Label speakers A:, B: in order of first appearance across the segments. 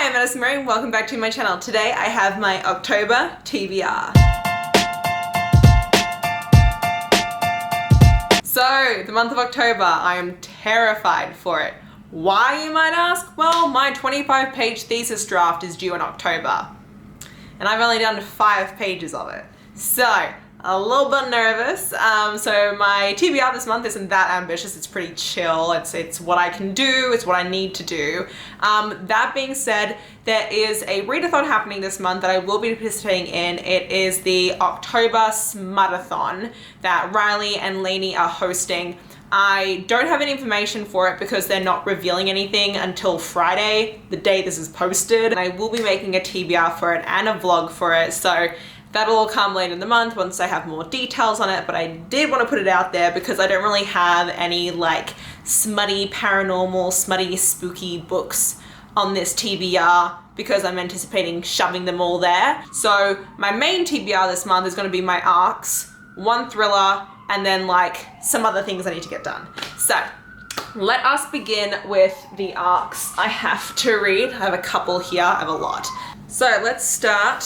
A: I'm Madison Mary and welcome back to my channel. Today I have my October TBR. So, the month of October, I am terrified for it. Why, you might ask? Well, my 25-page thesis draft is due in October. And I've only done 5 pages of it. So, a little bit nervous. So my TBR this month isn't that ambitious, it's pretty chill. It's what I can do, it's what I need to do. That being said, there is a readathon happening this month that I will be participating in. It is the October smutathon that Riley and Lainey are hosting. I don't have any information for it because they're not revealing anything until Friday, the day this is posted. And I will be making a TBR for it and a vlog for it, so that'll all come later in the month once I have more details on it, but I did want to put it out there because I don't really have any like smutty, paranormal, smutty, spooky books on this TBR because I'm anticipating shoving them all there. So my main TBR this month is going to be my arcs, one thriller, and then like some other things I need to get done. So let us begin with the arcs I have to read. I have a couple here, I have a lot. So let's start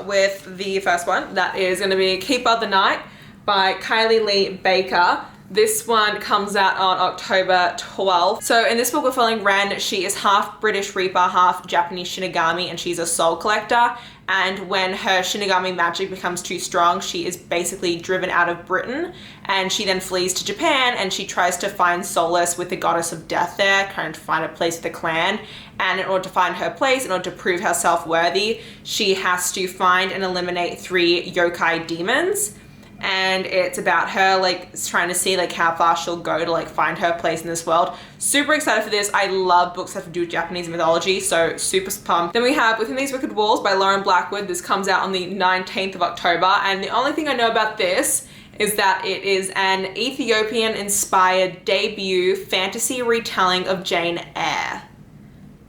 A: with the first one. That is going to be Keeper of the Night by Kylie Lee Baker. This one comes out on October 12th. So in this book we're following Ren. She is half British Reaper, half Japanese Shinigami, and she's a soul collector. And when her Shinigami magic becomes too strong, she is basically driven out of Britain, and she then flees to Japan, and she tries to find solace with the goddess of death there, trying to find a place with the clan. And in order to find her place, in order to prove herself worthy, she has to find and eliminate 3 yokai demons. And it's about her like trying to see like how far she'll go to like find her place in this world. Super excited for this. I love books that have to do with Japanese mythology, so super pumped. Then we have Within These Wicked Walls by Lauren Blackwood. This comes out on the 19th of October, and the only thing I know about this is that it is an Ethiopian-inspired debut fantasy retelling of Jane Eyre.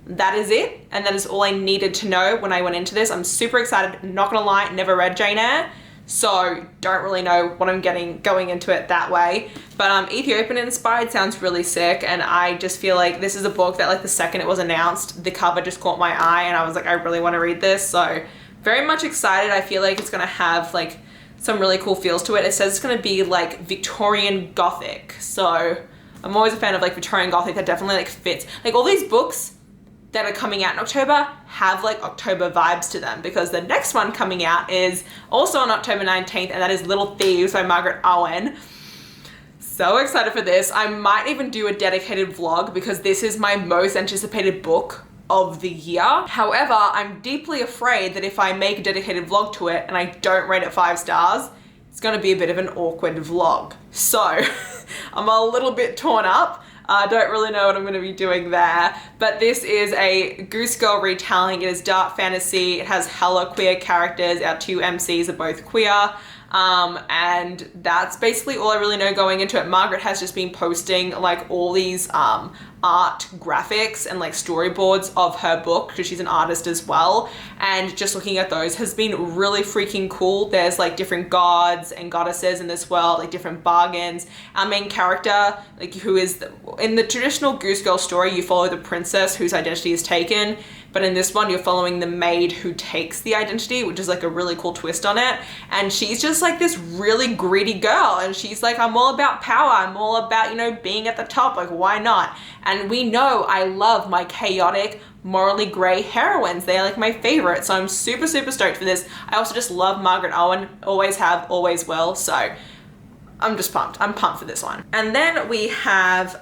A: That is it, and that is all I needed to know when I went into this. I'm super excited. Not gonna lie, never read Jane Eyre, so don't really know what I'm getting going into it that way. But Ethiopian inspired sounds really sick, and I just feel like this is a book that like the second it was announced, the cover just caught my eye and I was like, I really want to read this. So very much excited. I feel like it's gonna have like some really cool feels to it. It says it's gonna be like Victorian Gothic, so I'm always a fan of like Victorian Gothic. That definitely like fits. Like all these books that are coming out in October have like October vibes to them, because the next one coming out is also on October 19th, and that is Little Thieves by Margaret Owen. So excited for this. I might even do a dedicated vlog because this is my most anticipated book of the year. However, I'm deeply afraid that if I make a dedicated vlog to it and I don't rate it 5 stars, it's gonna be a bit of an awkward vlog. So I'm a little bit torn up. I don't really know what I'm going to be doing there, but this is a Goose Girl retelling. It is dark fantasy. It has hella queer characters. Our 2 MCs are both queer. And that's basically all I really know going into it. Margaret has just been posting like all these art graphics and like storyboards of her book because she's an artist as well, and just looking at those has been really freaking cool. There's like different gods and goddesses in this world, like different bargains. Our main character, like who is in the traditional Goose Girl story, you follow the princess whose identity is taken, but in this one you're following the maid who takes the identity, which is like a really cool twist on it. And she's just like this really greedy girl, and she's like, I'm all about power, I'm all about, you know, being at the top, like why not? And we know I love my chaotic, morally grey heroines. They're like my favorite, so I'm super stoked for this. I also just love Margaret Owen, always have, always will, so I'm just pumped. I'm pumped for this one. And then we have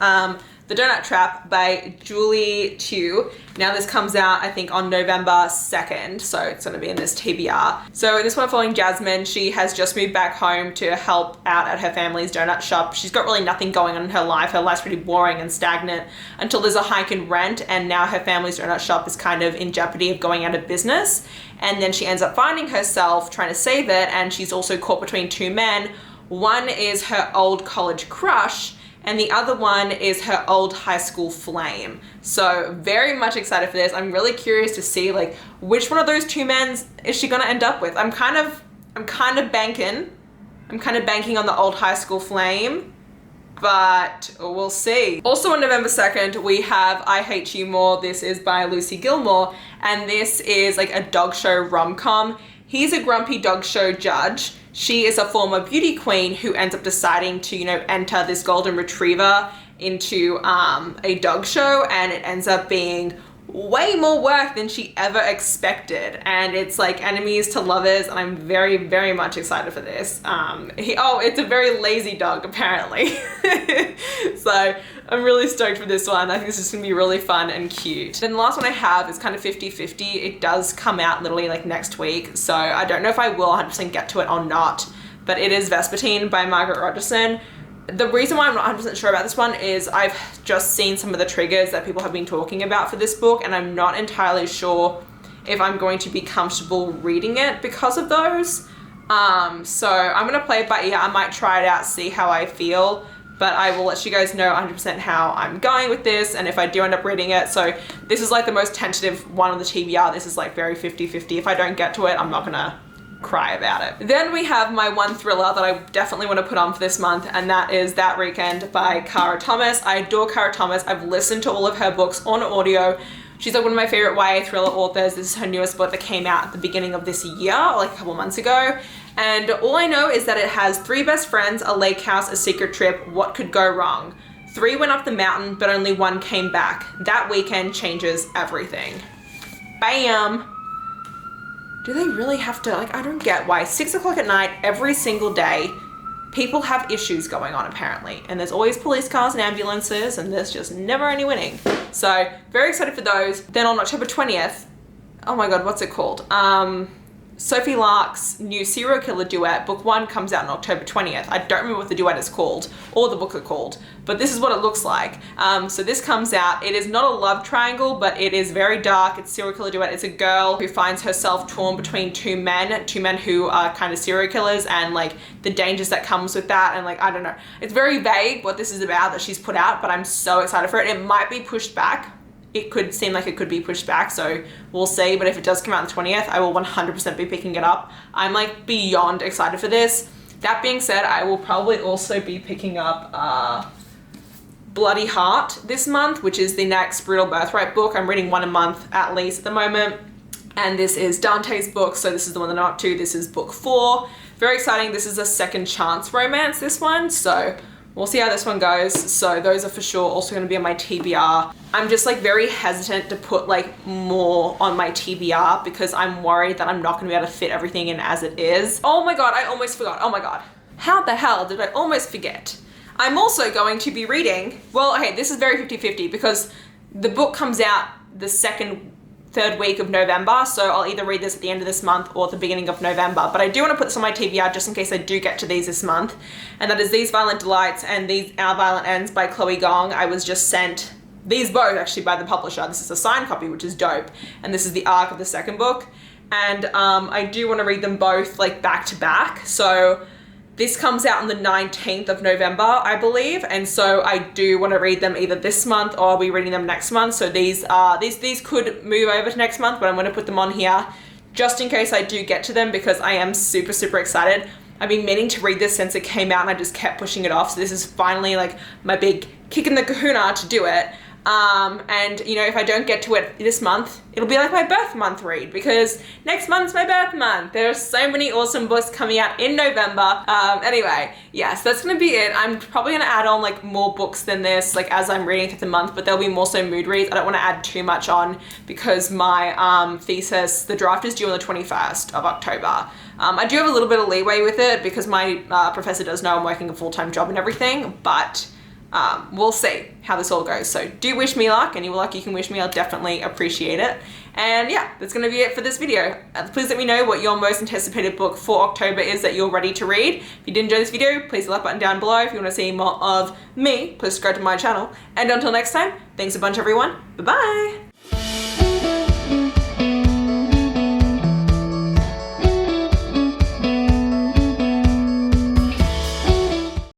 A: The Donut Trap by Julie Tieu. Now this comes out, I think, on November 2nd, so it's gonna be in this TBR. So in this one following Jasmine, she has just moved back home to help out at her family's donut shop. She's got really nothing going on in her life. Her life's pretty boring and stagnant until there's a hike in rent, and now her family's donut shop is kind of in jeopardy of going out of business. And then she ends up finding herself trying to save it, and she's also caught between 2 men. One is her old college crush, and the other one is her old high school flame. So very much excited for this. I'm really curious to see like which one of those 2 men is she gonna end up with. I'm kind of banking on the old high school flame. but we'll see. Also on November 2nd, we have I Hate You More. This is by Lucy Gilmore, and this is like a dog show rom-com. He's a grumpy dog show judge. She is a former beauty queen who ends up deciding to, you know, enter this golden retriever into a dog show, and it ends up being way more work than she ever expected, and it's like enemies to lovers, and I'm very, very much excited for this. It's a very lazy dog apparently. So I'm really stoked for this one. I think this is gonna be really fun and cute. Then the last one I have is kind of 50-50. It does come out literally like next week, so I don't know if I will 100% get to it or not, but it is Vespertine by Margaret Rogerson. The reason why I'm not 100% sure about this one is I've just seen some of the triggers that people have been talking about for this book, and I'm not entirely sure if I'm going to be comfortable reading it because of those. So I'm gonna play it by ear. I might try it out, see how I feel, but I will let you guys know 100% how I'm going with this and if I do end up reading it. So this is like the most tentative one on the TBR. This is like very 50-50. If I don't get to it, I'm not gonna cry about it. Then we have my one thriller that I definitely want to put on for this month, and that is That Weekend by Kara Thomas. I adore Kara Thomas. I've listened to all of her books on audio. She's like one of my favorite YA thriller authors. This is her newest book that came out at the beginning of this year, like a couple months ago. And all I know is that it has 3 best friends, a lake house, a secret trip. What could go wrong? 3 went up the mountain, but only 1 came back. That weekend changes everything. Bam! Do they really have to, like, I don't get why 6 o'clock at night every single day people have issues going on apparently, and there's always police cars and ambulances, and there's just never any winning. So very excited for those. Then on October 20th, oh my god, what's it called? Sophie Lark's new serial killer duet, book 1, comes out on October 20th. I don't remember what the duet is called or the book are called, but this is what it looks like. So this comes out. It is not a love triangle, but it is very dark. It's serial killer duet. It's a girl who finds herself torn between two men who are kind of serial killers, and like the dangers that comes with that, and like, I don't know. It's very vague what this is about that she's put out, but I'm so excited for it. It might be pushed back. It could seem like it could be pushed back, so we'll see. But if it does come out on the 20th, I will 100% be picking it up. I'm like beyond excited for this. That being said, I will probably also be picking up Bloody Heart this month, which is the next Brutal Birthright book. I'm reading 1 a month at least at the moment. And this is Dante's book, so this is the one that I'm up to. This is book 4. Very exciting. This is a second chance romance, this one, so we'll see how this one goes. So those are for sure also going to be on my TBR. I'm just like very hesitant to put like more on my TBR because I'm worried that I'm not going to be able to fit everything in as it is. Oh my god, I almost forgot. Oh my god. How the hell did I almost forget? I'm also going to be reading, well, okay, this is very 50-50 because the book comes out the 3rd week of November, so I'll either read this at the end of this month or at the beginning of November. But I do want to put this on my TBR just in case I do get to these this month. And that is These Violent Delights and These Our Violent Ends by Chloe Gong. I was just sent these both actually by the publisher. This is a signed copy, which is dope. And this is the arc of the 2nd book. And I do want to read them both like back to back. So this comes out on the 19th of November, I believe, and so I do want to read them either this month or I'll be reading them next month. So these could move over to next month, but I'm going to put them on here just in case I do get to them because I am super, super excited. I've been meaning to read this since it came out and I just kept pushing it off. So this is finally like my big kick in the kahuna to do it. And you know, if I don't get to it this month, it'll be like my birth month read because next month's my birth month. There are so many awesome books coming out in November. Anyway, yes, that's gonna be it. I'm probably gonna add on like more books than this, like as I'm reading through the month, but there'll be more so mood reads. I don't want to add too much on because my thesis, the draft is due on the 21st of October. I do have a little bit of leeway with it because my professor does know I'm working a full-time job and everything, but we'll see how this all goes. So do wish me luck. Any luck you can wish me, I'll definitely appreciate it. And yeah, that's going to be it for this video. Please let me know what your most anticipated book for October is that you're ready to read. If you did enjoy this video, please hit the like button down below. If you want to see more of me, please subscribe to my channel. And until next time, thanks a bunch everyone. Bye-bye.